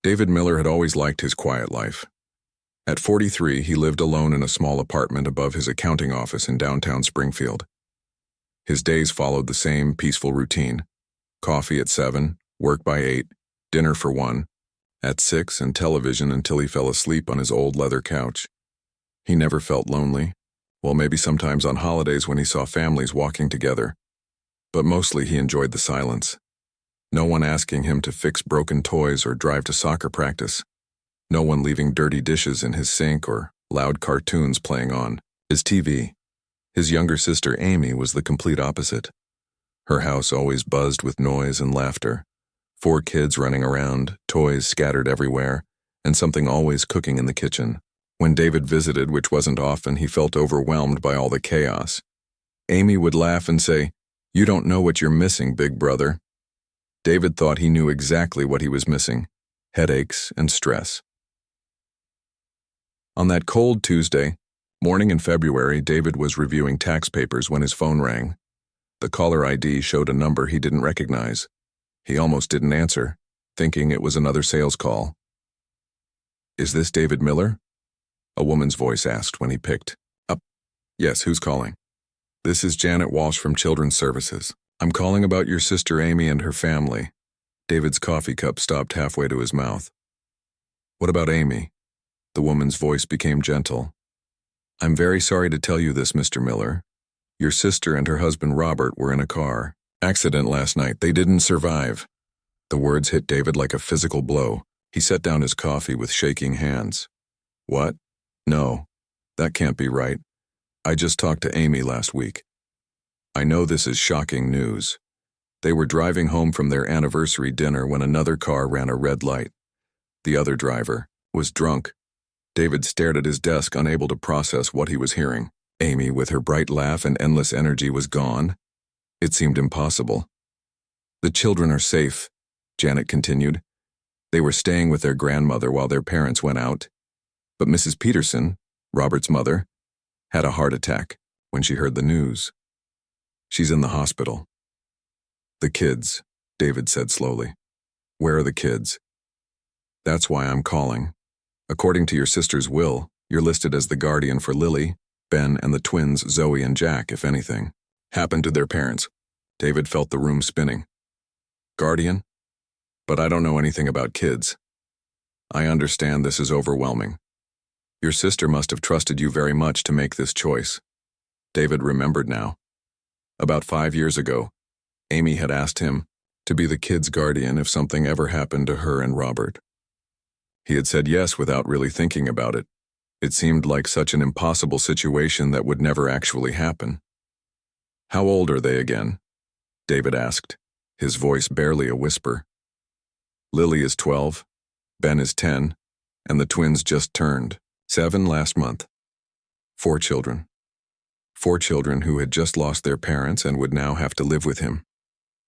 David Miller had always liked his quiet life. At 43, he lived alone in a small apartment above his accounting office in downtown Springfield. His days followed the same peaceful routine. Coffee at 7, work by 8, dinner for 1, at 6 and television until he fell asleep on his old leather couch. He never felt lonely, well, maybe sometimes on holidays when he saw families walking together. But mostly he enjoyed the silence. No one asking him to fix broken toys or drive to soccer practice. No one leaving dirty dishes in his sink or loud cartoons playing on his TV. His younger sister Amy was the complete opposite. Her house always buzzed with noise and laughter. 4 kids running around, toys scattered everywhere, and something always cooking in the kitchen. When David visited, which wasn't often, he felt overwhelmed by all the chaos. Amy would laugh and say, "You don't know what you're missing, big brother." David thought he knew exactly what he was missing: headaches and stress. On that cold Tuesday morning in February, David was reviewing tax papers when his phone rang. The caller ID showed a number he didn't recognize. He almost didn't answer, thinking it was another sales call. "Is this David Miller?" a woman's voice asked when he picked up. "Yes, who's calling?" "This is Janet Walsh from Children's Services. I'm calling about your sister Amy and her family." David's coffee cup stopped halfway to his mouth. "What about Amy?" The woman's voice became gentle. "I'm very sorry to tell you this, Mr. Miller. Your sister and her husband Robert were in a car accident last night. They didn't survive." The words hit David like a physical blow. He set down his coffee with shaking hands. "What? No, that can't be right. I just talked to Amy last week. I know this is shocking news. They were driving home from their anniversary dinner when another car ran a red light. The other driver was drunk." David stared at his desk, unable to process what he was hearing. Amy, with her bright laugh and endless energy, was gone. It seemed impossible. "The children are safe," Janet continued. "They were staying with their grandmother while their parents went out. But Mrs. Peterson, Robert's mother, had a heart attack when she heard the news. She's in the hospital." "The kids," David said slowly. "Where are the kids?" "That's why I'm calling. According to your sister's will, you're listed as the guardian for Lily, Ben, and the twins Zoe and Jack if anything happened to their parents." David felt the room spinning. "Guardian? But I don't know anything about kids. I understand this is overwhelming. Your sister must have trusted you very much to make this choice." David remembered now. About 5 years ago, Amy had asked him to be the kids' guardian if something ever happened to her and Robert. He had said yes without really thinking about it. It seemed like such an impossible situation that would never actually happen. "How old are they again?" David asked, his voice barely a whisper. "Lily is 12, Ben is 10, and the twins just turned 7 last month. 4 children. 4 children who had just lost their parents and would now have to live with him.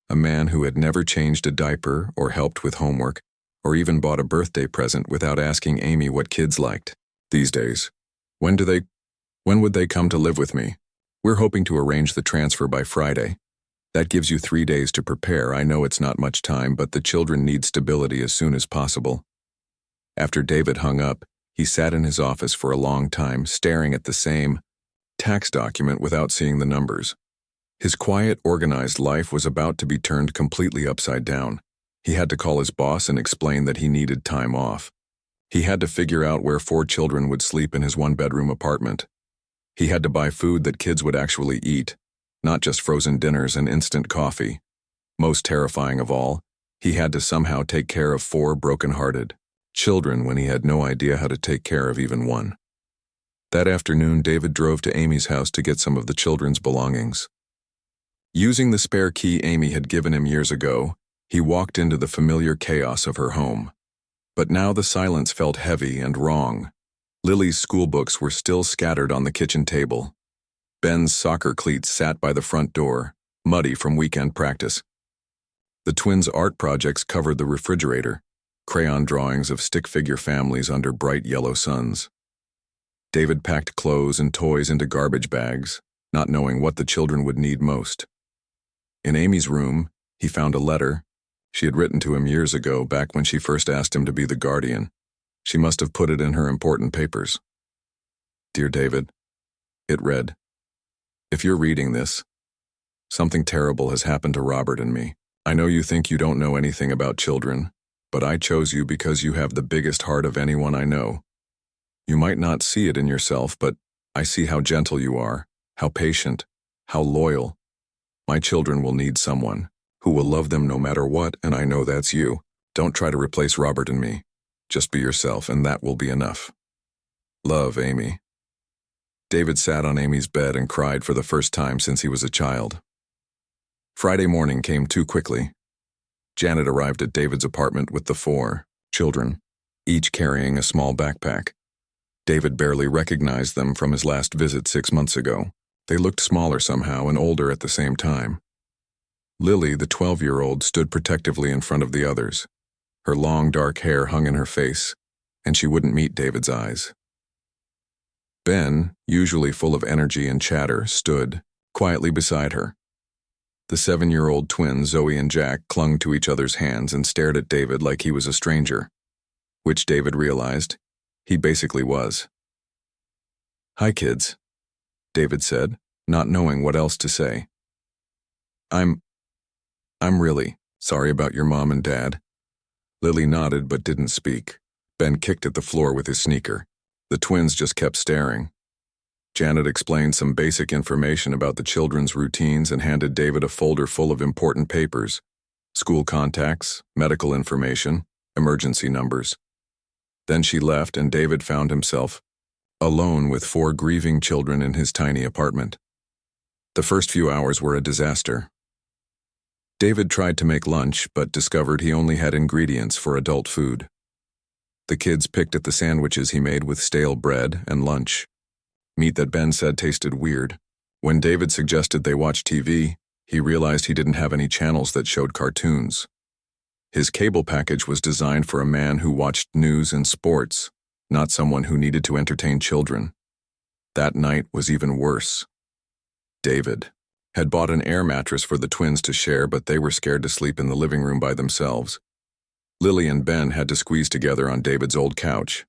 A man who had never changed a diaper or helped with homework or even bought a birthday present without asking Amy what kids liked. These days, when would they come to live with me? We're hoping to arrange the transfer by Friday. That gives you 3 days to prepare. I know it's not much time, but the children need stability as soon as possible." After David hung up, he sat in his office for a long time, staring at the same tax document without seeing the numbers. His quiet, organized life was about to be turned completely upside down. He had to call his boss and explain that he needed time off. He had to figure out where 4 children would sleep in his 1-bedroom apartment. He had to buy food that kids would actually eat, not just frozen dinners and instant coffee. Most terrifying of all, he had to somehow take care of 4 broken-hearted children when he had no idea how to take care of even one. That afternoon, David drove to Amy's house to get some of the children's belongings. Using the spare key Amy had given him years ago, he walked into the familiar chaos of her home. But now the silence felt heavy and wrong. Lily's school books were still scattered on the kitchen table. Ben's soccer cleats sat by the front door, muddy from weekend practice. The twins' art projects covered the refrigerator, crayon drawings of stick-figure families under bright yellow suns. David packed clothes and toys into garbage bags, not knowing what the children would need most. In Amy's room, he found a letter, She had written to him years ago, back when she first asked him to be the guardian. She must have put it in her important papers. Dear David, it read, if you're reading this, something terrible has happened to Robert and me. I know you think you don't know anything about children, but I chose you because you have the biggest heart of anyone I know. You might not see it in yourself, but I see how gentle you are, how patient, how loyal. My children will need someone who will love them no matter what, and I know that's you. Don't try to replace Robert and me. Just be yourself, and that will be enough. Love, Amy. David sat on Amy's bed and cried for the first time since he was a child. Friday morning came too quickly. Janet arrived at David's apartment with the 4 children, each carrying a small backpack. David barely recognized them from his last visit 6 months ago. They looked smaller somehow and older at the same time. Lily, the 12-year-old, stood protectively in front of the others. Her long, dark hair hung in her face, and she wouldn't meet David's eyes. Ben, usually full of energy and chatter, stood quietly beside her. The 7-year-old twins, Zoe and Jack, clung to each other's hands and stared at David like he was a stranger, which David realized he basically was. Hi, kids, David said, not knowing what else to say. I'm really sorry about your mom and dad. Lily nodded but didn't speak. Ben kicked at the floor with his sneaker. The twins just kept staring. Janet explained some basic information about the children's routines and handed David a folder full of important papers: school contacts, medical information, emergency numbers. Then she left, and David found himself alone with 4 grieving children in his tiny apartment. The first few hours were a disaster. David tried to make lunch, but discovered he only had ingredients for adult food. The kids picked at the sandwiches he made with stale bread and lunch, meat that Ben said tasted weird. When David suggested they watch TV, he realized he didn't have any channels that showed cartoons. His cable package was designed for a man who watched news and sports, not someone who needed to entertain children. That night was even worse. David had bought an air mattress for the twins to share, but they were scared to sleep in the living room by themselves. Lily and Ben had to squeeze together on David's old couch.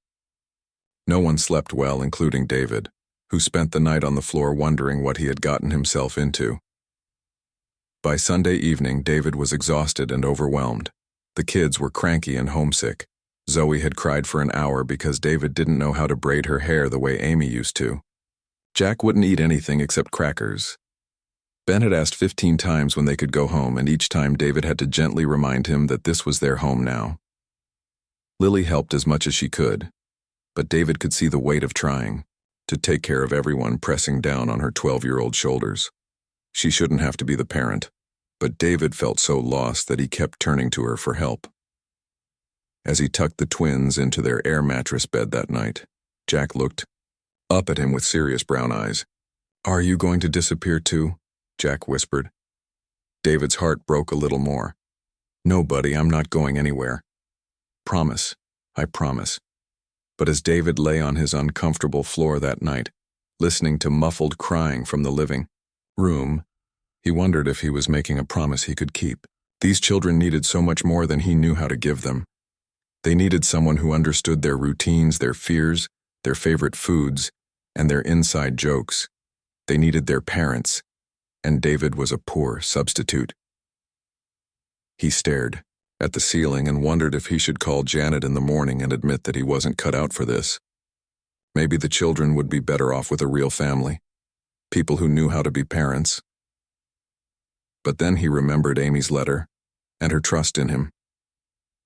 No one slept well, including David, who spent the night on the floor wondering what he had gotten himself into. By Sunday evening, David was exhausted and overwhelmed. The kids were cranky and homesick. Zoe had cried for an hour because David didn't know how to braid her hair the way Amy used to. Jack wouldn't eat anything except crackers. Ben had asked 15 times when they could go home, and each time David had to gently remind him that this was their home now. Lily helped as much as she could, but David could see the weight of trying to take care of everyone pressing down on her 12-year-old shoulders. She shouldn't have to be the parent, but David felt so lost that he kept turning to her for help. As he tucked the twins into their air mattress bed that night, Jack looked up at him with serious brown eyes. "Are you going to disappear too?" Jack whispered. David's heart broke a little more. "No, buddy, I'm not going anywhere. Promise, I promise." But as David lay on his uncomfortable floor that night, listening to muffled crying from the living room, he wondered if he was making a promise he could keep. These children needed so much more than he knew how to give them. They needed someone who understood their routines, their fears, their favorite foods, and their inside jokes. They needed their parents, and David was a poor substitute. He stared at the ceiling and wondered if he should call Janet in the morning and admit that he wasn't cut out for this. Maybe the children would be better off with a real family, people who knew how to be parents. But then he remembered Amy's letter and her trust in him,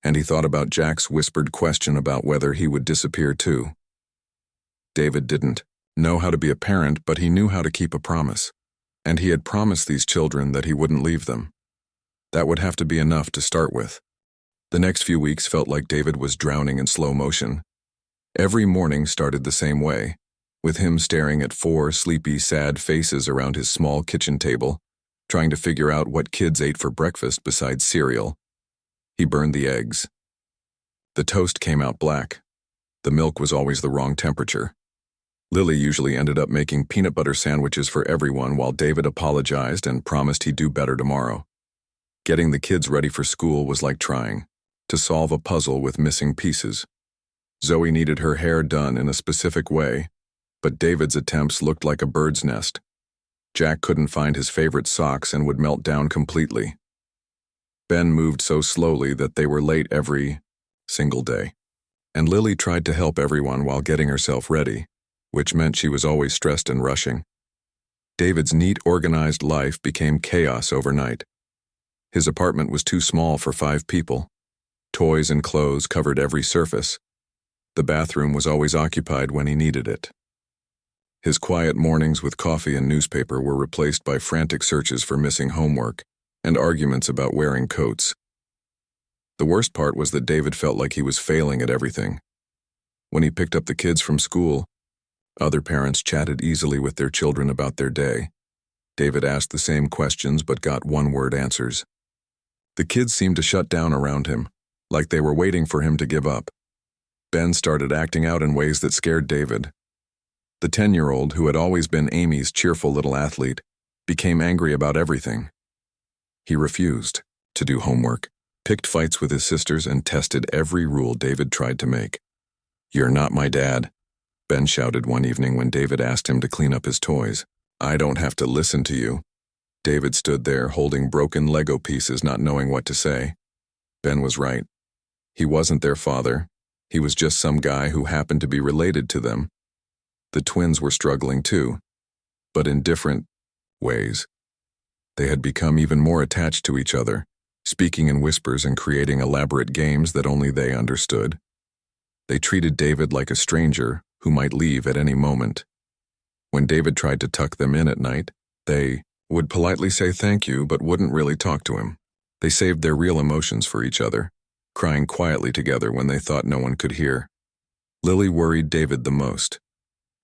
and he thought about Jack's whispered question about whether he would disappear too. David didn't know how to be a parent, but he knew how to keep a promise, and he had promised these children that he wouldn't leave them. That would have to be enough to start with. The next few weeks felt like David was drowning in slow motion. Every morning started the same way, with him staring at 4 sleepy, sad faces around his small kitchen table, trying to figure out what kids ate for breakfast besides cereal. He burned the eggs. The toast came out black. The milk was always the wrong temperature. Lily usually ended up making peanut butter sandwiches for everyone, while David apologized and promised he'd do better tomorrow. Getting the kids ready for school was like trying to solve a puzzle with missing pieces. Zoe needed her hair done in a specific way, but David's attempts looked like a bird's nest. Jack couldn't find his favorite socks and would melt down completely. Ben moved so slowly that they were late every single day. And Lily tried to help everyone while getting herself ready, which meant she was always stressed and rushing. David's neat, organized life became chaos overnight. His apartment was too small for 5 people. Toys and clothes covered every surface. The bathroom was always occupied when he needed it. His quiet mornings with coffee and newspaper were replaced by frantic searches for missing homework and arguments about wearing coats. The worst part was that David felt like he was failing at everything. When he picked up the kids from school, other parents chatted easily with their children about their day. David asked the same questions but got one-word answers. The kids seemed to shut down around him, like they were waiting for him to give up. Ben started acting out in ways that scared David. The 10-year-old, who had always been Amy's cheerful little athlete, became angry about everything. He refused to do homework, picked fights with his sisters, and tested every rule David tried to make. "You're not my dad," Ben shouted one evening when David asked him to clean up his toys. "I don't have to listen to you." David stood there holding broken Lego pieces, not knowing what to say. Ben was right. He wasn't their father. He was just some guy who happened to be related to them. The twins were struggling too, but in different ways. They had become even more attached to each other, speaking in whispers and creating elaborate games that only they understood. They treated David like a stranger who might leave at any moment. When David tried to tuck them in at night, they would politely say thank you but wouldn't really talk to him. They saved their real emotions for each other, crying quietly together when they thought no one could hear. Lily worried David the most.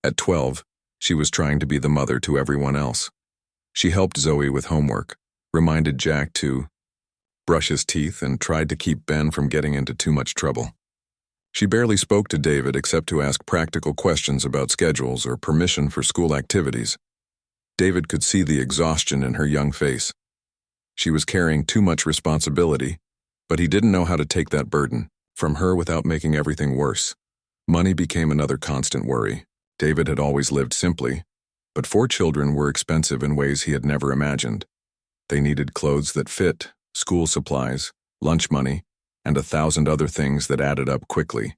At 12, she was trying to be the mother to everyone else. She helped Zoe with homework, reminded Jack to brush his teeth, and tried to keep Ben from getting into too much trouble. She barely spoke to David except to ask practical questions about schedules or permission for school activities. David could see the exhaustion in her young face. She was carrying too much responsibility, but he didn't know how to take that burden from her without making everything worse. Money became another constant worry. David had always lived simply, but 4 children were expensive in ways he had never imagined. They needed clothes that fit, school supplies, lunch money, and 1,000 other things that added up quickly.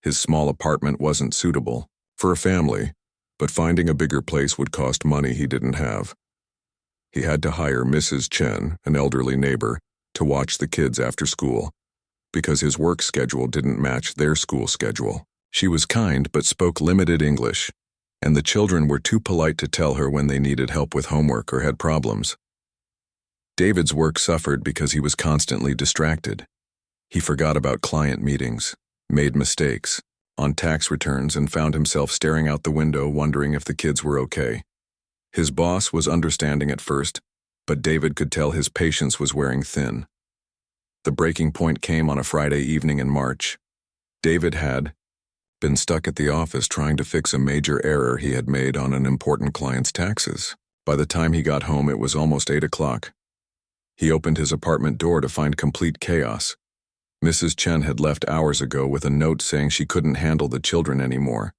His small apartment wasn't suitable for a family, but finding a bigger place would cost money he didn't have. He had to hire Mrs. Chen, an elderly neighbor, to watch the kids after school, because his work schedule didn't match their school schedule. She was kind but spoke limited English, and the children were too polite to tell her when they needed help with homework or had problems. David's work suffered because he was constantly distracted. He forgot about client meetings, made mistakes on tax returns, and found himself staring out the window wondering if the kids were okay. His boss was understanding at first, but David could tell his patience was wearing thin. The breaking point came on a Friday evening in March. David had been stuck at the office trying to fix a major error he had made on an important client's taxes. By the time he got home, it was almost 8 o'clock. He opened his apartment door to find complete chaos. Mrs. Chen had left hours ago with a note saying she couldn't handle the children anymore.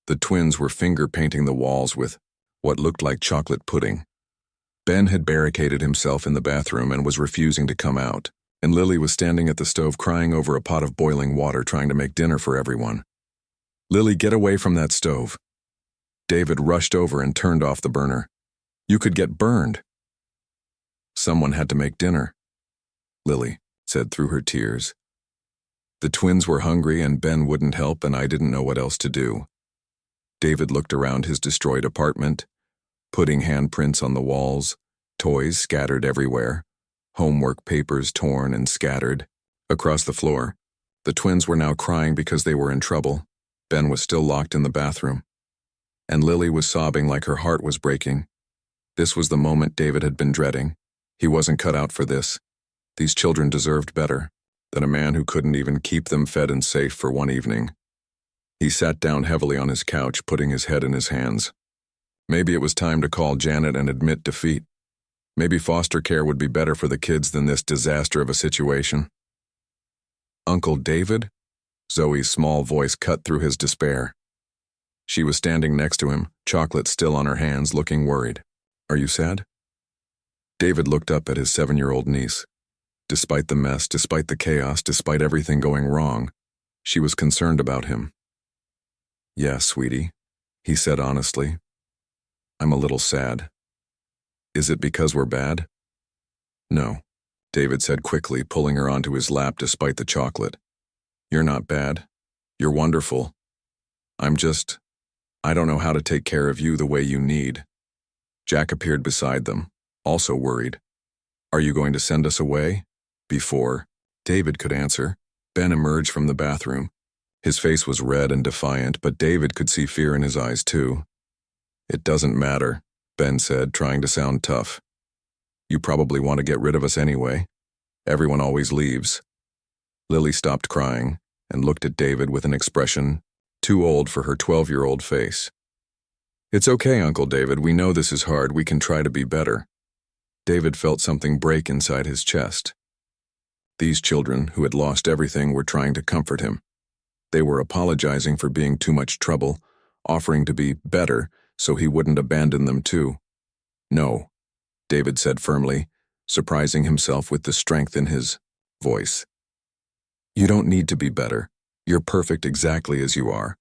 The twins were finger-painting the walls with what looked like chocolate pudding. Ben had barricaded himself in the bathroom and was refusing to come out, and Lily was standing at the stove crying over a pot of boiling water trying to make dinner for everyone. "Lily, get away from that stove." David rushed over and turned off the burner. "You could get burned." "Someone had to make dinner," Lily said through her tears. "The twins were hungry and Ben wouldn't help, and I didn't know what else to do." David looked around his destroyed apartment, putting handprints on the walls, toys scattered everywhere, homework papers torn and scattered across the floor. The twins were now crying because they were in trouble. Ben was still locked in the bathroom, and Lily was sobbing like her heart was breaking. This was the moment David had been dreading. He wasn't cut out for this. These children deserved better than a man who couldn't even keep them fed and safe for one evening. He sat down heavily on his couch, putting his head in his hands. Maybe it was time to call Janet and admit defeat. Maybe foster care would be better for the kids than this disaster of a situation. Uncle David? Zoe's small voice cut through his despair. She was standing next to him, chocolate still on her hands, looking worried. Are you sad? David looked up at his 7-year-old niece. Despite the mess, despite the chaos, despite everything going wrong, she was concerned about him. Yeah, sweetie, he said honestly. I'm a little sad. Is it because we're bad? No, David said quickly, pulling her onto his lap despite the chocolate. You're not bad. You're wonderful. I don't know how to take care of you the way you need. Jack appeared beside them, also worried. Are you going to send us away? Before David could answer, Ben emerged from the bathroom. His face was red and defiant, but David could see fear in his eyes too. It doesn't matter, Ben said, trying to sound tough. You probably want to get rid of us anyway. Everyone always leaves. Lily stopped crying and looked at David with an expression too old for her 12-year-old face. It's okay, Uncle David. We know this is hard. We can try to be better. David felt something break inside his chest. These children, who had lost everything, were trying to comfort him. They were apologizing for being too much trouble, offering to be better so he wouldn't abandon them too. No, David said firmly, surprising himself with the strength in his voice. You don't need to be better. You're perfect exactly as you are.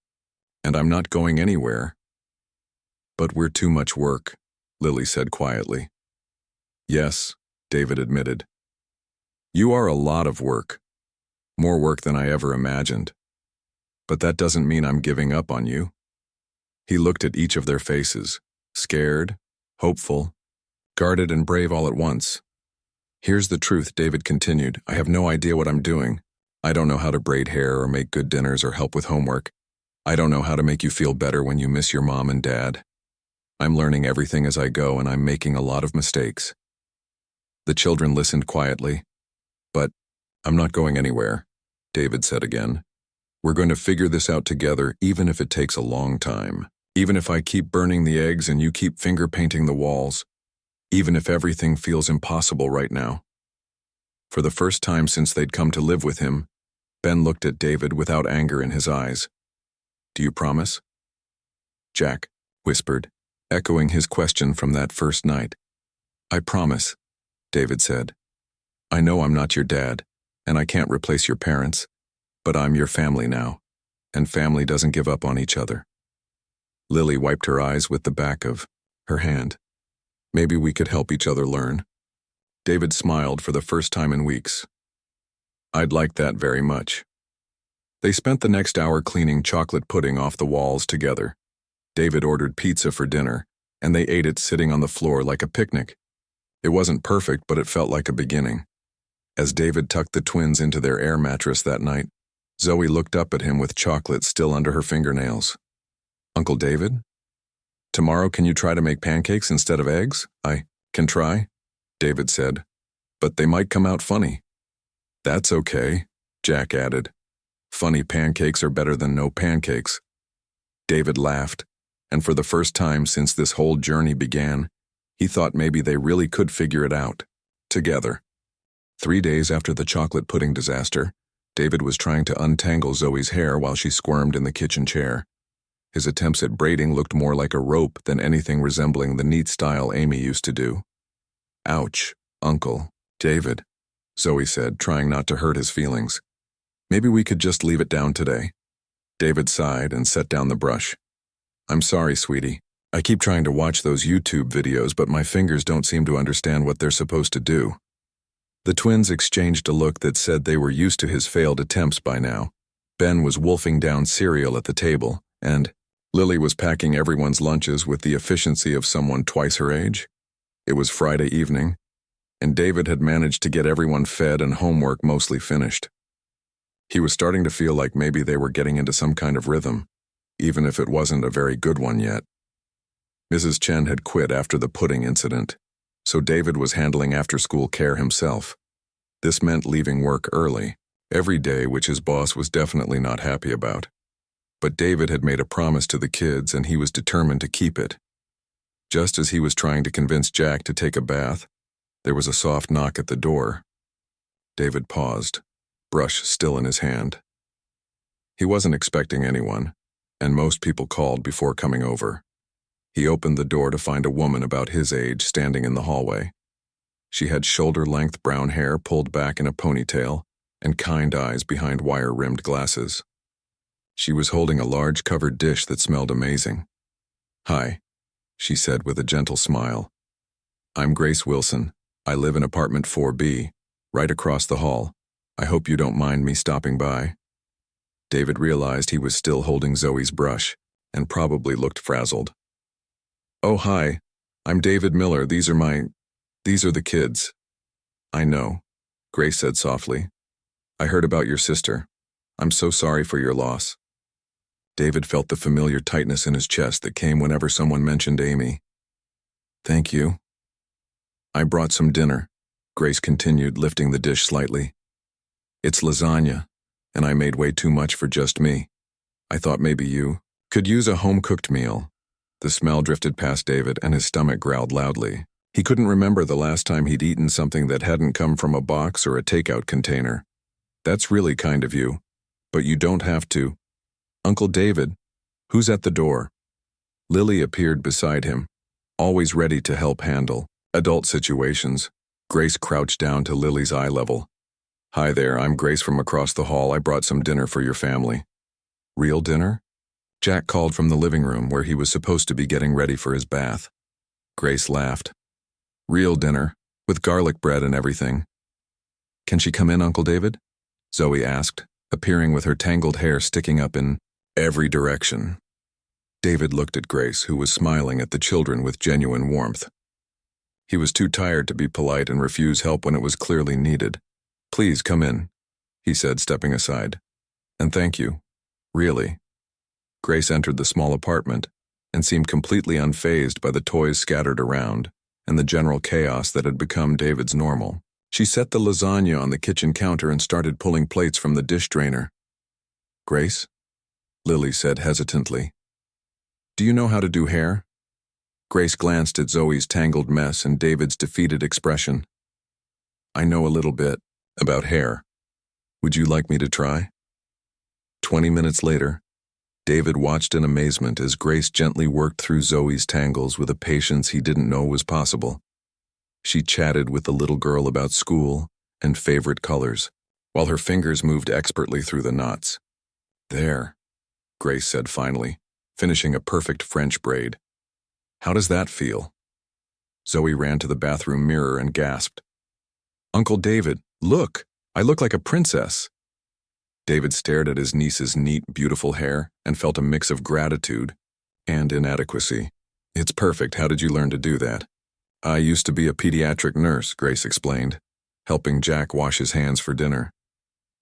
And I'm not going anywhere. But we're too much work, Lily said quietly. Yes, David admitted. You are a lot of work. More work than I ever imagined. But that doesn't mean I'm giving up on you. He looked at each of their faces, scared, hopeful, guarded and brave all at once. Here's the truth, David continued. I have no idea what I'm doing. I don't know how to braid hair or make good dinners or help with homework. I don't know how to make you feel better when you miss your mom and dad. I'm learning everything as I go, and I'm making a lot of mistakes. The children listened quietly. But I'm not going anywhere, David said again. We're going to figure this out together, even if it takes a long time. Even if I keep burning the eggs and you keep finger painting the walls. Even if everything feels impossible right now. For the first time since they'd come to live with him, Ben looked at David without anger in his eyes. Do you promise? Jack whispered, echoing his question from that first night. I promise, David said. I know I'm not your dad, and I can't replace your parents, but I'm your family now, and family doesn't give up on each other. Lily wiped her eyes with the back of her hand. Maybe we could help each other learn. David smiled for the first time in weeks. I'd like that very much. They spent the next hour cleaning chocolate pudding off the walls together. David ordered pizza for dinner, and they ate it sitting on the floor like a picnic. It wasn't perfect, but it felt like a beginning. As David tucked the twins into their air mattress that night, Zoe looked up at him with chocolate still under her fingernails. Uncle David? Tomorrow can you try to make pancakes instead of eggs? I can try, David said, but they might come out funny. That's okay, Jack added. Funny pancakes are better than no pancakes. David laughed, and for the first time since this whole journey began, he thought maybe they really could figure it out, together. 3 days after the chocolate pudding disaster, David was trying to untangle Zoe's hair while she squirmed in the kitchen chair. His attempts at braiding looked more like a rope than anything resembling the neat style Amy used to do. Ouch, Uncle David, Zoe said, trying not to hurt his feelings. Maybe we could just leave it down today. David sighed and set down the brush. I'm sorry, sweetie. I keep trying to watch those YouTube videos, but my fingers don't seem to understand what they're supposed to do. The twins exchanged a look that said they were used to his failed attempts by now. Ben was wolfing down cereal at the table, and Lily was packing everyone's lunches with the efficiency of someone twice her age. It was Friday evening, and David had managed to get everyone fed and homework mostly finished. He was starting to feel like maybe they were getting into some kind of rhythm, even if it wasn't a very good one yet. Mrs. Chen had quit after the pudding incident, so David was handling after-school care himself. This meant leaving work early, every day, which his boss was definitely not happy about. But David had made a promise to the kids, and he was determined to keep it. Just as he was trying to convince Jack to take a bath, There was a soft knock at the door. David paused, brush still in his hand. He wasn't expecting anyone, and most people called before coming over. He opened the door to find a woman about his age standing in the hallway. She had shoulder-length brown hair pulled back in a ponytail and kind eyes behind wire-rimmed glasses. She was holding a large covered dish that smelled amazing. "Hi," she said with a gentle smile. "I'm Grace Wilson. I live in apartment 4B, right across the hall. I hope you don't mind me stopping by." David realized he was still holding Zoe's brush and probably looked frazzled. "Oh, hi. I'm David Miller. These are the kids." "I know," Grace said softly. "I heard about your sister. I'm so sorry for your loss." David felt the familiar tightness in his chest that came whenever someone mentioned Amy. "Thank you." "I brought some dinner," Grace continued, lifting the dish slightly. "It's lasagna, and I made way too much for just me. I thought maybe you could use a home-cooked meal." The smell drifted past David, and his stomach growled loudly. He couldn't remember the last time he'd eaten something that hadn't come from a box or a takeout container. "That's really kind of you, but you don't have to." "Uncle David, who's at the door?" Lily appeared beside him, always ready to help handle adult situations. Grace crouched down to Lily's eye level. "Hi there, I'm Grace from across the hall. I brought some dinner for your family." "Real dinner?" Jack called from the living room where he was supposed to be getting ready for his bath. Grace laughed. "Real dinner, with garlic bread and everything." "Can she come in, Uncle David?" Zoe asked, appearing with her tangled hair sticking up in every direction. David looked at Grace, who was smiling at the children with genuine warmth. He was too tired to be polite and refuse help when it was clearly needed. "Please come in," he said, stepping aside. "And thank you. Really." Grace entered the small apartment and seemed completely unfazed by the toys scattered around and the general chaos that had become David's normal. She set the lasagna on the kitchen counter and started pulling plates from the dish drainer. "Grace?" Lily said hesitantly. "Do you know how to do hair?" Grace glanced at Zoe's tangled mess and David's defeated expression. "I know a little bit about hair. Would you like me to try?" 20 minutes later, David watched in amazement as Grace gently worked through Zoe's tangles with a patience he didn't know was possible. She chatted with the little girl about school and favorite colors, while her fingers moved expertly through the knots. "There," Grace said finally, finishing a perfect French braid. "How does that feel?" Zoe ran to the bathroom mirror and gasped. "Uncle David, look! I look like a princess." David stared at his niece's neat, beautiful hair and felt a mix of gratitude and inadequacy. "It's perfect. How did you learn to do that?" "I used to be a pediatric nurse," Grace explained, helping Jack wash his hands for dinner.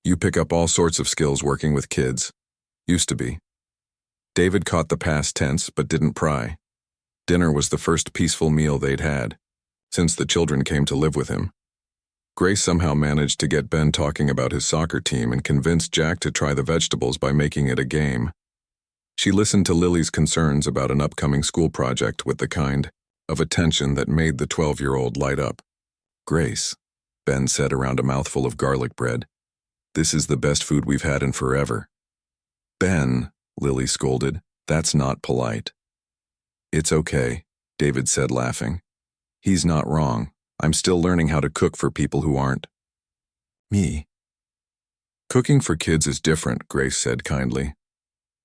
"You pick up all sorts of skills working with kids." "Used to be." David caught the past tense but didn't pry. Dinner was the first peaceful meal they'd had since the children came to live with him. Grace somehow managed to get Ben talking about his soccer team and convinced Jack to try the vegetables by making it a game. She listened to Lily's concerns about an upcoming school project with the kind of attention that made the 12-year-old light up. "Grace," Ben said around a mouthful of garlic bread, "this is the best food we've had in forever." "Ben," Lily scolded, "that's not polite." "It's okay," David said, laughing. "He's not wrong. I'm still learning how to cook for people who aren't me." "Cooking for kids is different," Grace said kindly.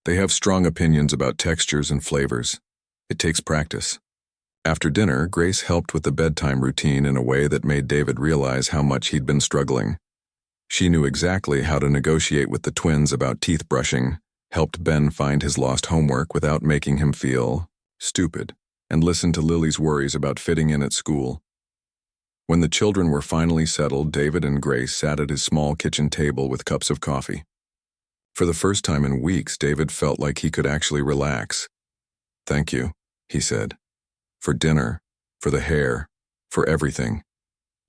"They have strong opinions about textures and flavors. It takes practice." After dinner, Grace helped with the bedtime routine in a way that made David realize how much he'd been struggling. She knew exactly how to negotiate with the twins about teeth brushing, helped Ben find his lost homework without making him feel stupid, and listened to Lily's worries about fitting in at school. When the children were finally settled, David and Grace sat at his small kitchen table with cups of coffee. For the first time in weeks, David felt like he could actually relax. "Thank you," he said. "For dinner, for the hair, for everything.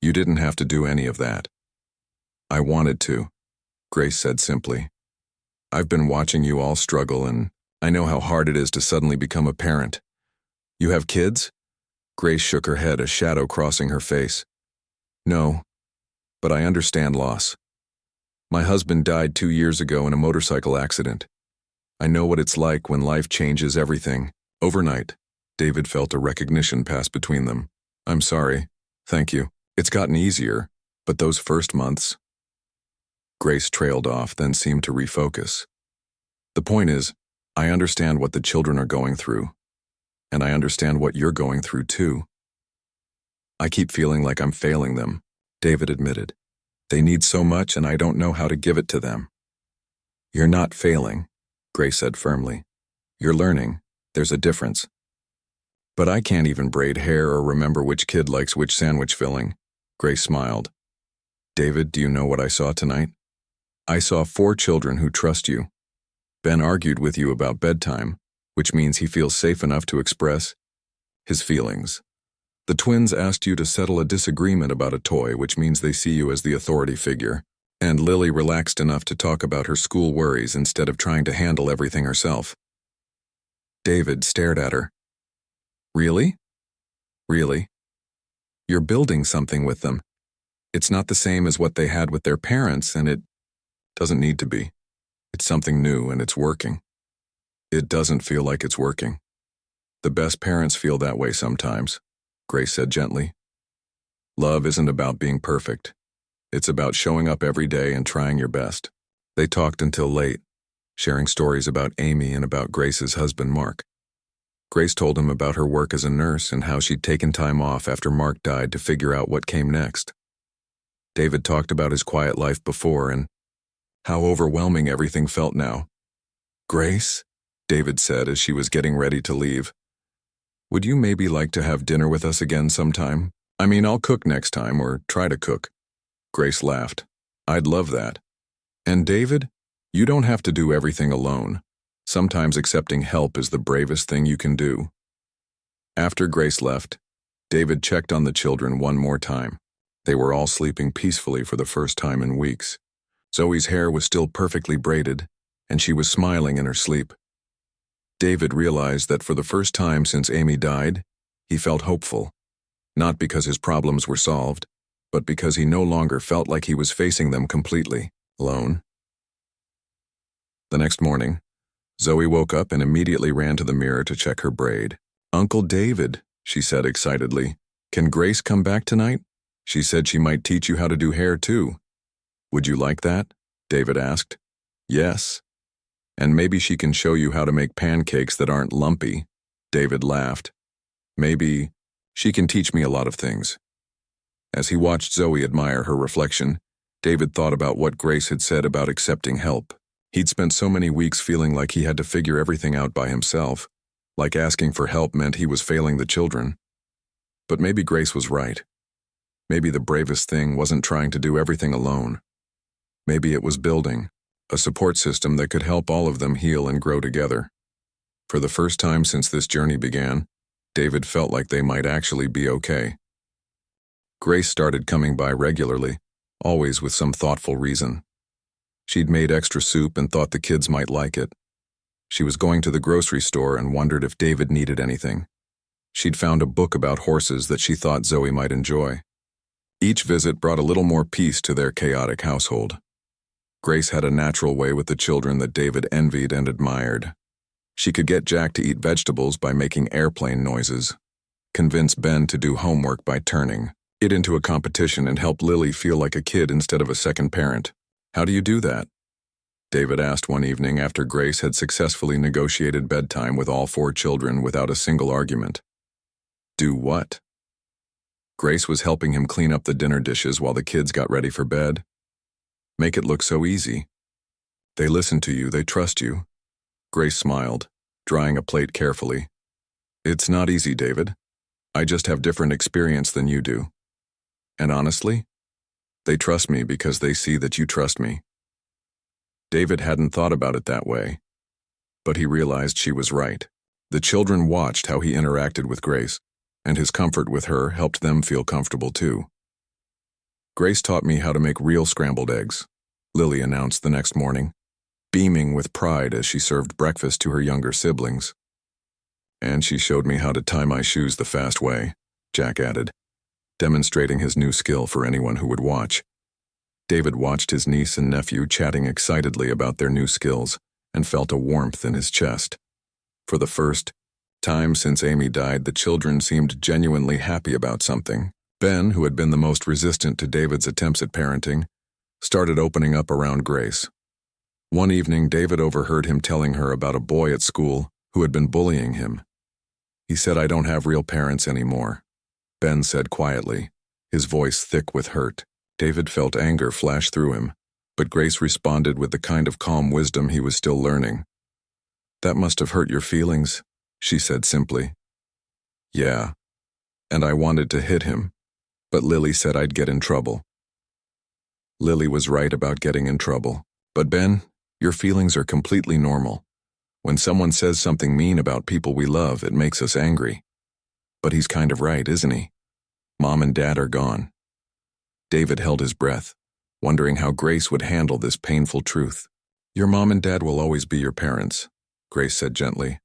You didn't have to do any of that." "I wanted to," Grace said simply. "I've been watching you all struggle, and I know how hard it is to suddenly become a parent." "You have kids?" Grace shook her head, a shadow crossing her face. No, but I understand loss. My husband died 2 years ago in a motorcycle accident. I know what it's like when life changes everything. Overnight, David felt a recognition pass between them. I'm sorry. Thank you. It's gotten easier, but those first months... Grace trailed off, then seemed to refocus. The point is, I understand what the children are going through, and I understand what you're going through too. I keep feeling like I'm failing them, David admitted. They need so much and I don't know how to give it to them. You're not failing, Grace said firmly. You're learning. There's a difference. But I can't even braid hair or remember which kid likes which sandwich filling. Grace smiled. David, do you know what I saw tonight? I saw 4 children who trust you. Ben argued with you about bedtime, which means he feels safe enough to express his feelings. The twins asked you to settle a disagreement about a toy, which means they see you as the authority figure. And Lily relaxed enough to talk about her school worries instead of trying to handle everything herself. David stared at her. Really? Really? You're building something with them. It's not the same as what they had with their parents, and it doesn't need to be. It's something new and it's working. It doesn't feel like it's working. The best parents feel that way sometimes, Grace said gently. Love isn't about being perfect. It's about showing up every day and trying your best. They talked until late, sharing stories about Amy and about Grace's husband, Mark. Grace told him about her work as a nurse and how she'd taken time off after Mark died to figure out what came next. David talked about his quiet life before and how overwhelming everything felt now. Grace, David said as she was getting ready to leave, would you maybe like to have dinner with us again sometime? I mean, I'll cook next time, or try to cook. Grace laughed. I'd love that. And David, you don't have to do everything alone. Sometimes accepting help is the bravest thing you can do. After Grace left, David checked on the children one more time. They were all sleeping peacefully for the first time in weeks. Zoe's hair was still perfectly braided, and she was smiling in her sleep. David realized that for the first time since Amy died, he felt hopeful. Not because his problems were solved, but because he no longer felt like he was facing them completely alone. The next morning, Zoe woke up and immediately ran to the mirror to check her braid. Uncle David, she said excitedly, can Grace come back tonight? She said she might teach you how to do hair too. Would you like that? David asked. Yes. And maybe she can show you how to make pancakes that aren't lumpy. David laughed. Maybe she can teach me a lot of things. As he watched Zoe admire her reflection, David thought about what Grace had said about accepting help. He'd spent so many weeks feeling like he had to figure everything out by himself, like asking for help meant he was failing the children. But maybe Grace was right. Maybe the bravest thing wasn't trying to do everything alone. Maybe it was building a support system that could help all of them heal and grow together. For the first time since this journey began, David felt like they might actually be okay. Grace started coming by regularly, always with some thoughtful reason. She'd made extra soup and thought the kids might like it. She was going to the grocery store and wondered if David needed anything. She'd found a book about horses that she thought Zoe might enjoy. Each visit brought a little more peace to their chaotic household. Grace had a natural way with the children that David envied and admired. She could get Jack to eat vegetables by making airplane noises, convince Ben to do homework by turning it into a competition, and help Lily feel like a kid instead of a second parent. How do you do that? David asked one evening after Grace had successfully negotiated bedtime with all 4 children without a single argument. Do what? Grace was helping him clean up the dinner dishes while the kids got ready for bed. Make it look so easy. They listen to you, they trust you. Grace smiled, drying a plate carefully. It's not easy, David. I just have different experience than you do. And honestly, they trust me because they see that you trust me. David hadn't thought about it that way, but he realized she was right. The children watched how he interacted with Grace, and his comfort with her helped them feel comfortable too. Grace taught me how to make real scrambled eggs, Lily announced the next morning, beaming with pride as she served breakfast to her younger siblings. And she showed me how to tie my shoes the fast way, Jack added. demonstrating his new skill for anyone who would watch. David watched his niece and nephew chatting excitedly about their new skills and felt a warmth in his chest. For the first time since Amy died, the children seemed genuinely happy about something. Ben, who had been the most resistant to David's attempts at parenting, started opening up around Grace. One evening, David overheard him telling her about a boy at school who had been bullying him. He said, "I don't have real parents anymore," Ben said quietly, his voice thick with hurt. David felt anger flash through him, but Grace responded with the kind of calm wisdom he was still learning. "That must have hurt your feelings," she said simply. "Yeah, and I wanted to hit him, but Lily said I'd get in trouble." Lily was right about getting in trouble. "But Ben, your feelings are completely normal. When someone says something mean about people we love, it makes us angry. But he's kind of right, isn't he? Mom and Dad are gone." David held his breath, wondering how Grace would handle this painful truth. "Your mom and dad will always be your parents," Grace said gently.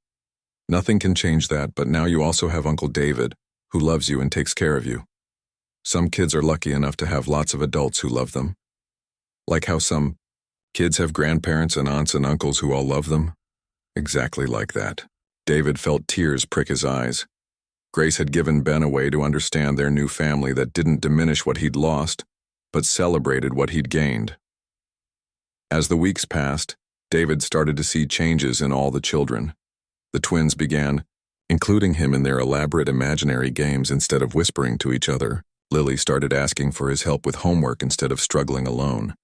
"Nothing can change that, but now you also have Uncle David, who loves you and takes care of you. Some kids are lucky enough to have lots of adults who love them. Like how some kids have grandparents and aunts and uncles who all love them. Exactly like that." David felt tears prick his eyes. Grace had given Ben a way to understand their new family that didn't diminish what he'd lost, but celebrated what he'd gained. As the weeks passed, David started to see changes in all the children. The twins began including him in their elaborate imaginary games instead of whispering to each other. Lily started asking for his help with homework instead of struggling alone.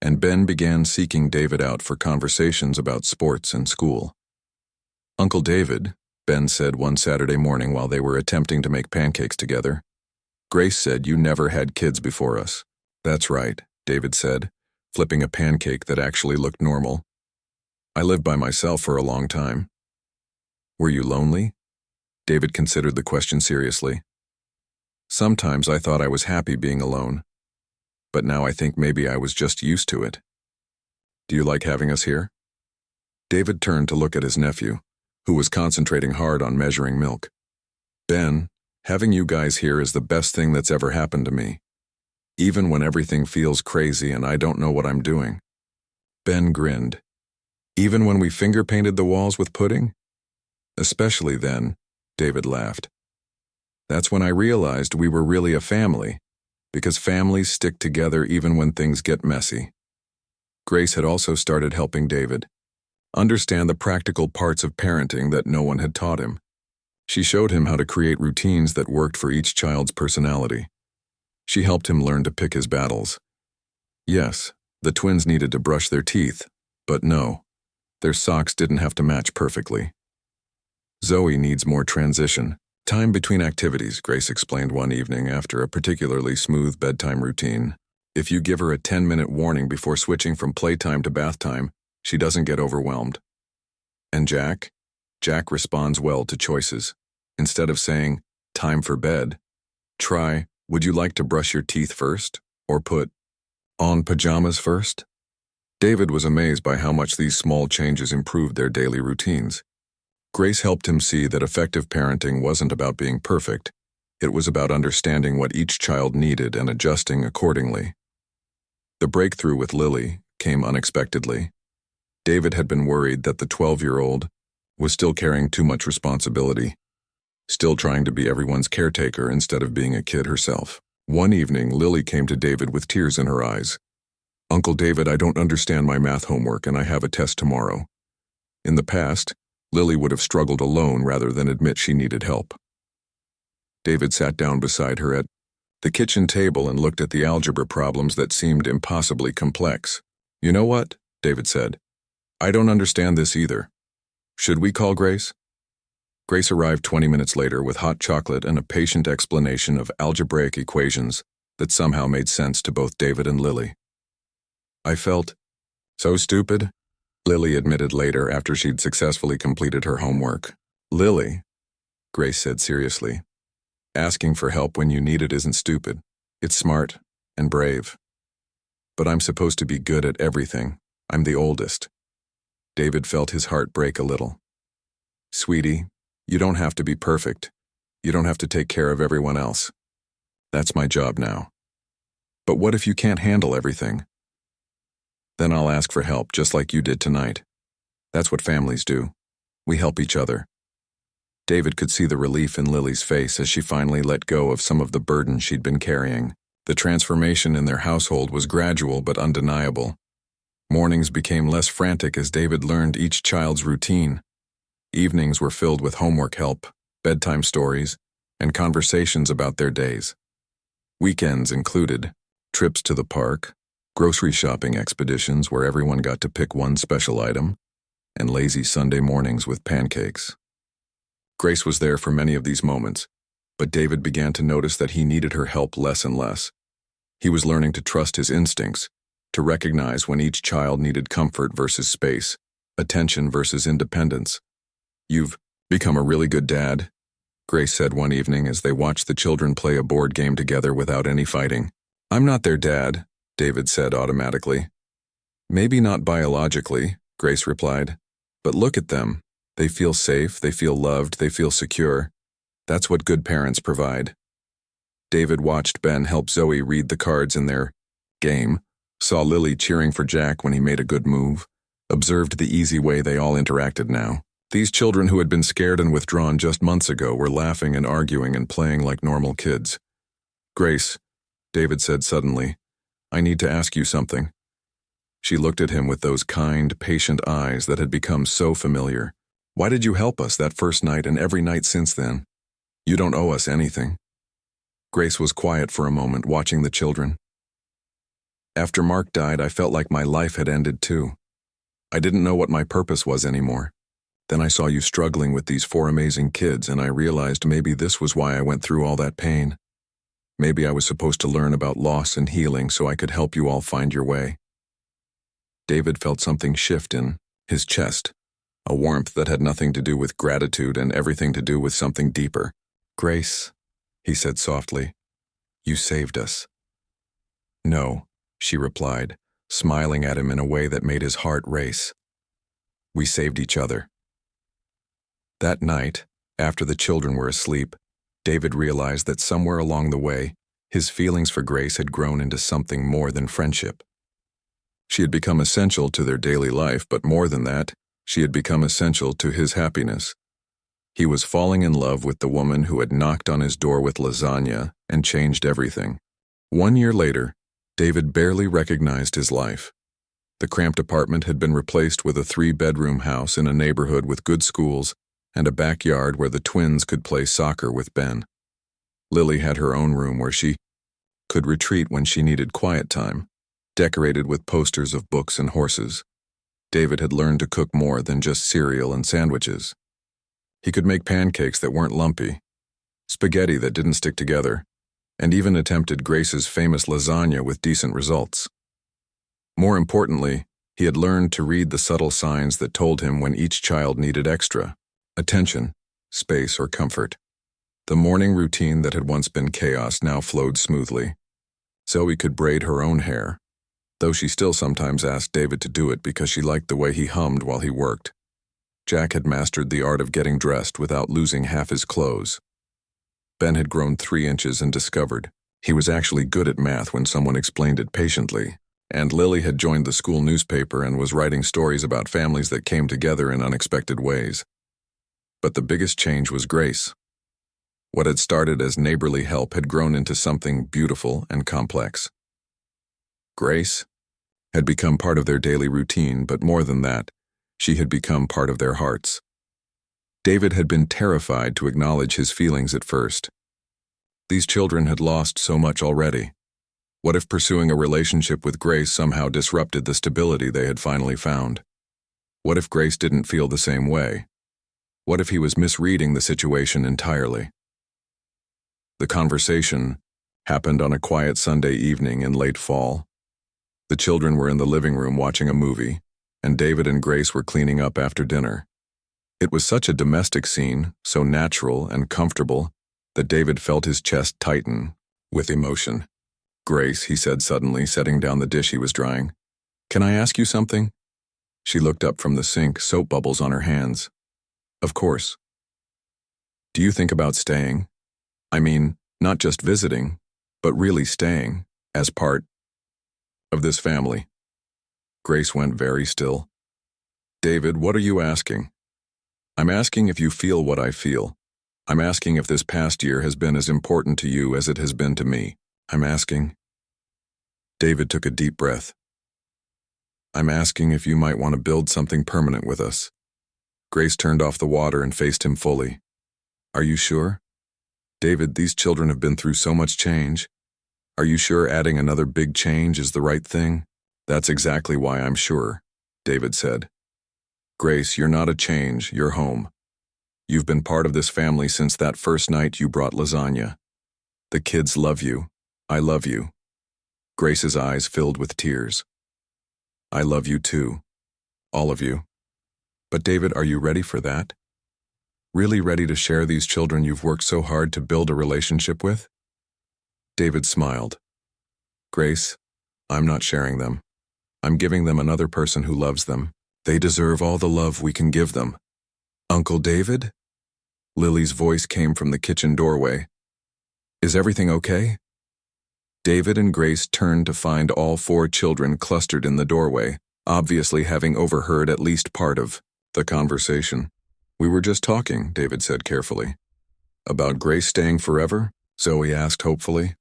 And Ben began seeking David out for conversations about sports and school. "Uncle David," Ben said one Saturday morning while they were attempting to make pancakes together, "Grace said you never had kids before us." "That's right," David said, flipping a pancake that actually looked normal. "I lived by myself for a long time." "Were you lonely?" David considered the question seriously. "Sometimes I thought I was happy being alone, but now I think maybe I was just used to it. Do you like having us here?" David turned to look at his nephew, who was concentrating hard on measuring milk. "Ben, having you guys here is the best thing that's ever happened to me, even when everything feels crazy and I don't know what I'm doing." Ben grinned. "Even when we finger-painted the walls with pudding?" "Especially then," David laughed. "That's when I realized we were really a family, because families stick together even when things get messy." Grace had also started helping David understand the practical parts of parenting that no one had taught him. She showed him how to create routines that worked for each child's personality. She helped him learn to pick his battles. Yes, the twins needed to brush their teeth, but no, their socks didn't have to match perfectly. "Zoe needs more transition. Time between activities," Grace explained one evening after a particularly smooth bedtime routine. "If you give her a 10-minute warning before switching from playtime to bath time, she doesn't get overwhelmed." "And Jack? Jack responds well to choices. Instead of saying, 'Time for bed,' try, 'Would you like to brush your teeth first?' or put, 'On pajamas first?'" David was amazed by how much these small changes improved their daily routines. Grace helped him see that effective parenting wasn't about being perfect. It was about understanding what each child needed and adjusting accordingly. The breakthrough with Lily came unexpectedly. David had been worried that the 12-year-old was still carrying too much responsibility, still trying to be everyone's caretaker instead of being a kid herself. One evening, Lily came to David with tears in her eyes. "Uncle David, I don't understand my math homework and I have a test tomorrow." In the past, Lily would have struggled alone rather than admit she needed help. David sat down beside her at the kitchen table and looked at the algebra problems that seemed impossibly complex. "You know what?" David said. "I don't understand this either. Should we call Grace?" Grace arrived 20 minutes later with hot chocolate and a patient explanation of algebraic equations that somehow made sense to both David and Lily. "I felt so stupid," Lily admitted later after she'd successfully completed her homework. "Lily," Grace said seriously, "asking for help when you need it isn't stupid. It's smart and brave. But I'm supposed to be good at everything. I'm the oldest." David felt his heart break a little. "Sweetie, you don't have to be perfect. You don't have to take care of everyone else. That's my job now. But what if you can't handle everything? Then I'll ask for help, just like you did tonight. That's what families do. We help each other. David could see the relief in Lily's face as she finally let go of some of the burden she'd been carrying. The transformation in their household was gradual but undeniable. Mornings became less frantic as David learned each child's routine. Evenings were filled with homework help, bedtime stories, and conversations about their days. Weekends included trips to the park, grocery shopping expeditions where everyone got to pick one special item, and lazy Sunday mornings with pancakes. Grace was there for many of these moments, but David began to notice that he needed her help less and less. He was learning to trust his instincts, to recognize when each child needed comfort versus space, attention versus independence. "You've become a really good dad," Grace said one evening as they watched the children play a board game together without any fighting. "I'm not their dad," David said automatically. "Maybe not biologically," Grace replied, "but look at them. They feel safe, they feel loved, they feel secure. That's what good parents provide." David watched Ben help Zoe read the cards in their game, saw Lily cheering for Jack when he made a good move, observed the easy way they all interacted now. These children who had been scared and withdrawn just months ago were laughing and arguing and playing like normal kids. "Grace," David said suddenly, "I need to ask you something." She looked at him with those kind, patient eyes that had become so familiar. "Why did you help us that first night and every night since then? You don't owe us anything." Grace was quiet for a moment, watching the children. "After Mark died, I felt like my life had ended too. I didn't know what my purpose was anymore. Then I saw you struggling with these 4 amazing kids, and I realized maybe this was why I went through all that pain. Maybe I was supposed to learn about loss and healing so I could help you all find your way." David felt something shift in his chest, a warmth that had nothing to do with gratitude and everything to do with something deeper. "Grace," he said softly, "you saved us." "No," she replied, smiling at him in a way that made his heart race. "We saved each other." That night, after the children were asleep, David realized that somewhere along the way, his feelings for Grace had grown into something more than friendship. She had become essential to their daily life, but more than that, she had become essential to his happiness. He was falling in love with the woman who had knocked on his door with lasagna and changed everything. 1 year later, David barely recognized his life. The cramped apartment had been replaced with a 3-bedroom house in a neighborhood with good schools and a backyard where the twins could play soccer with Ben. Lily had her own room where she could retreat when she needed quiet time, decorated with posters of books and horses. David had learned to cook more than just cereal and sandwiches. He could make pancakes that weren't lumpy, spaghetti that didn't stick together, and even attempted Grace's famous lasagna with decent results. More importantly, he had learned to read the subtle signs that told him when each child needed extra attention, space, or comfort. The morning routine that had once been chaos now flowed smoothly. Zoe could braid her own hair, though she still sometimes asked David to do it because she liked the way he hummed while he worked. Jack had mastered the art of getting dressed without losing half his clothes. Ben had grown 3 inches and discovered he was actually good at math when someone explained it patiently. And Lily had joined the school newspaper and was writing stories about families that came together in unexpected ways. But the biggest change was Grace. What had started as neighborly help had grown into something beautiful and complex. Grace had become part of their daily routine, but more than that, she had become part of their hearts. David had been terrified to acknowledge his feelings at first. These children had lost so much already. What if pursuing a relationship with Grace somehow disrupted the stability they had finally found? What if Grace didn't feel the same way? What if he was misreading the situation entirely? The conversation happened on a quiet Sunday evening in late fall. The children were in the living room watching a movie, and David and Grace were cleaning up after dinner. It was such a domestic scene, so natural and comfortable, that David felt his chest tighten with emotion. "Grace," he said suddenly, setting down the dish he was drying, "can I ask you something?" She looked up from the sink, soap bubbles on her hands. "Of course." "Do you think about staying? I mean, not just visiting, but really staying as part of this family. Grace went very still. David, what are you asking? I'm asking if you feel what I feel. I'm asking if this past year has been as important to you as it has been to me. I'm asking. David took a deep breath. I'm asking if you might want to build something permanent with us. Grace turned off the water and faced him fully. Are you sure? David, these children have been through so much change. Are you sure adding another big change is the right thing? That's exactly why I'm sure, David said. Grace, you're not a change, you're home. You've been part of this family since that first night you brought lasagna. The kids love you. I love you. Grace's eyes filled with tears. I love you too. All of you. But David, are you ready for that? Really ready to share these children you've worked so hard to build a relationship with? David smiled. Grace, I'm not sharing them. I'm giving them another person who loves them. They deserve all the love we can give them. Uncle David? Lily's voice came from the kitchen doorway. Is everything okay? David and Grace turned to find all 4 children clustered in the doorway, obviously having overheard at least part of the conversation. We were just talking, David said carefully. About Grace staying forever? Zoe asked hopefully.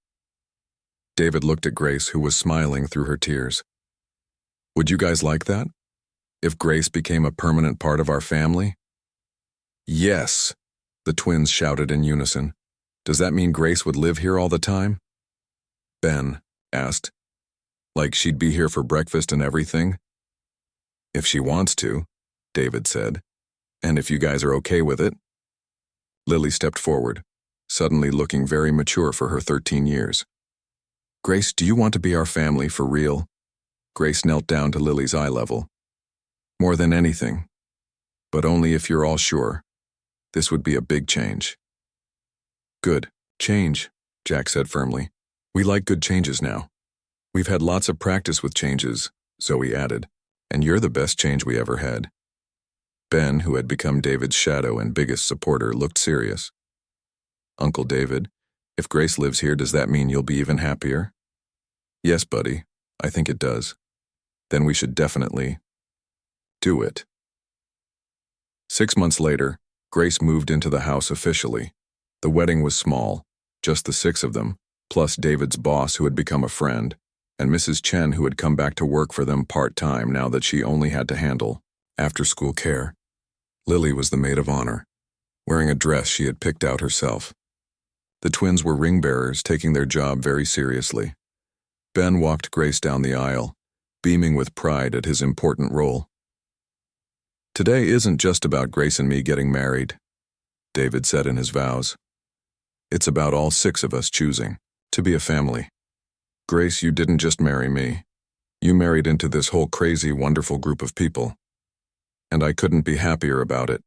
David looked at Grace, who was smiling through her tears. Would you guys like that? If Grace became a permanent part of our family? Yes, the twins shouted in unison. Does that mean Grace would live here all the time? Ben asked. Like she'd be here for breakfast and everything? If she wants to, David said. And if you guys are okay with it? Lily stepped forward, suddenly looking very mature for her 13 years. Grace, do you want to be our family for real? Grace knelt down to Lily's eye level. More than anything. But only if you're all sure. This would be a big change. Good. Change, Jack said firmly. We like good changes now. We've had lots of practice with changes, Zoe added, and you're the best change we ever had. Ben, who had become David's shadow and biggest supporter, looked serious. Uncle David, if Grace lives here, does that mean you'll be even happier? Yes, buddy, I think it does. Then we should definitely do it. 6 months later, Grace moved into the house officially. The wedding was small, just the 6 of them, plus David's boss who had become a friend, and Mrs. Chen who had come back to work for them part-time now that she only had to handle after-school care. Lily was the maid of honor, wearing a dress she had picked out herself. The twins were ring-bearers, taking their job very seriously. Ben walked Grace down the aisle, beaming with pride at his important role. Today isn't just about Grace and me getting married, David said in his vows. It's about all 6 of us choosing to be a family. Grace, you didn't just marry me. You married into this whole crazy, wonderful group of people. And I couldn't be happier about it,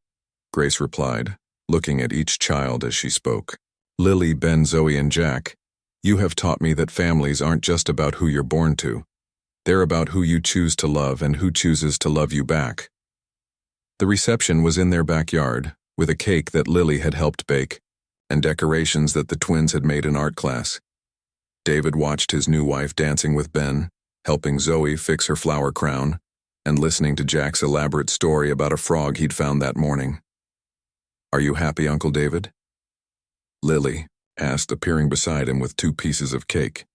Grace replied, looking at each child as she spoke. Lily, Ben, Zoe, and Jack, you have taught me that families aren't just about who you're born to. They're about who you choose to love and who chooses to love you back. The reception was in their backyard, with a cake that Lily had helped bake, and decorations that the twins had made in art class. David watched his new wife dancing with Ben, helping Zoe fix her flower crown, and listening to Jack's elaborate story about a frog he'd found that morning. Are you happy, Uncle David? Lily asked, appearing beside him with 2 pieces of cake.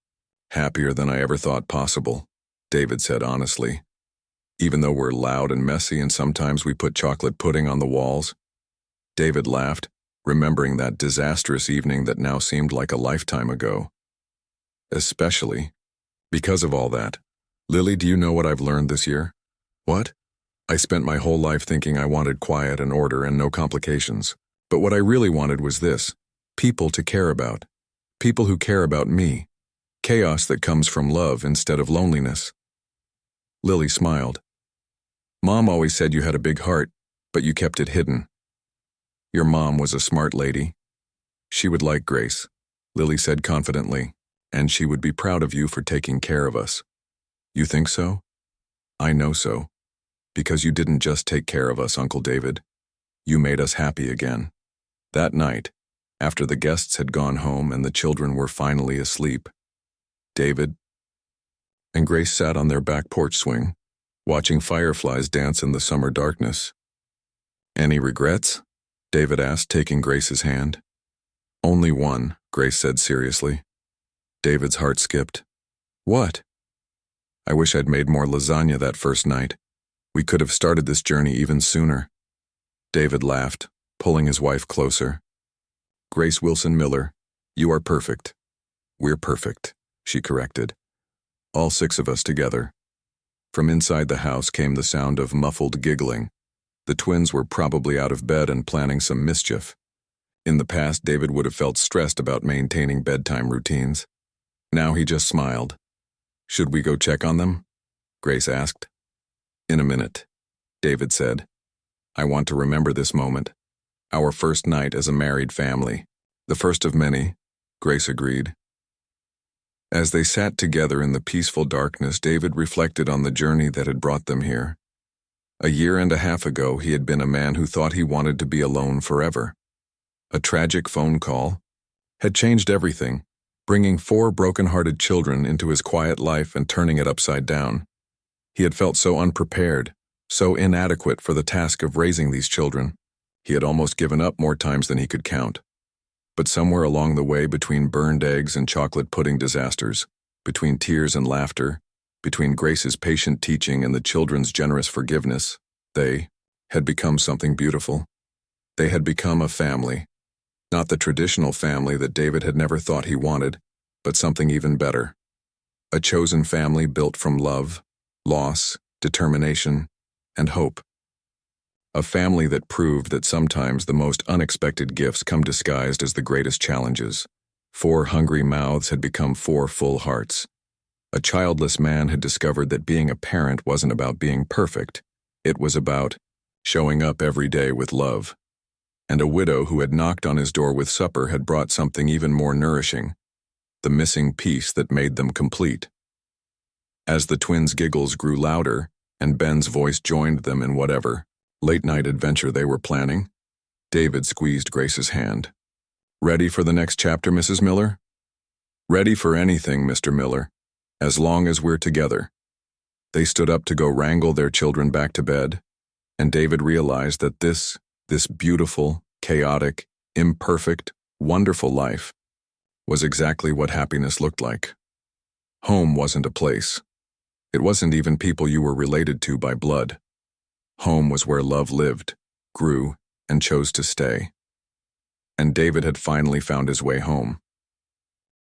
Happier than I ever thought possible, David said honestly. Even though we're loud and messy and sometimes we put chocolate pudding on the walls. David laughed, remembering that disastrous evening that now seemed like a lifetime ago. Especially because of all that. Lily, do you know what I've learned this year? What? I spent my whole life thinking I wanted quiet and order and no complications. But what I really wanted was this: people to care about. People who care about me. Chaos that comes from love instead of loneliness. Lily smiled. Mom always said you had a big heart, but you kept it hidden. Your mom was a smart lady. She would like Grace, Lily said confidently, and she would be proud of you for taking care of us. You think so? I know so. Because you didn't just take care of us, Uncle David. You made us happy again. That night, After the guests had gone home and the children were finally asleep, David and Grace sat on their back porch swing, watching fireflies dance in the summer darkness. "Any regrets?" David asked, taking Grace's hand. "Only one," Grace said seriously. David's heart skipped. "What?" "I wish I'd made more lasagna that first night. We could have started this journey even sooner." David laughed, pulling his wife closer. "Grace Wilson Miller, you are perfect." "We're perfect," she corrected. "All 6 of us together." From inside the house came the sound of muffled giggling. The twins were probably out of bed and planning some mischief. In the past, David would have felt stressed about maintaining bedtime routines. Now he just smiled. "Should we go check on them?" Grace asked. "In a minute," David said. "I want to remember this moment. Our first night as a married family." "The first of many," Grace agreed. As they sat together in the peaceful darkness, David reflected on the journey that had brought them here. A year and a half ago, he had been a man who thought he wanted to be alone forever. A tragic phone call had changed everything, bringing 4 broken-hearted children into his quiet life and turning it upside down. He had felt so unprepared, so inadequate for the task of raising these children. He had almost given up more times than he could count. But somewhere along the way, between burned eggs and chocolate pudding disasters, between tears and laughter, between Grace's patient teaching and the children's generous forgiveness, they had become something beautiful. They had become a family. Not the traditional family that David had never thought he wanted, but something even better. A chosen family built from love, loss, determination, and hope. A family that proved that sometimes the most unexpected gifts come disguised as the greatest challenges. 4 hungry mouths had become 4 full hearts. A childless man had discovered that being a parent wasn't about being perfect. It was about showing up every day with love. And a widow who had knocked on his door with supper had brought something even more nourishing, the missing piece that made them complete. As the twins' giggles grew louder, and Ben's voice joined them in whatever late-night adventure they were planning, David squeezed Grace's hand. "Ready for the next chapter, Mrs. Miller?" "Ready for anything, Mr. Miller, as long as we're together." They stood up to go wrangle their children back to bed, and David realized that this beautiful, chaotic, imperfect, wonderful life was exactly what happiness looked like. Home wasn't a place. It wasn't even people you were related to by blood. Home was where love lived, grew, and chose to stay. And David had finally found his way home.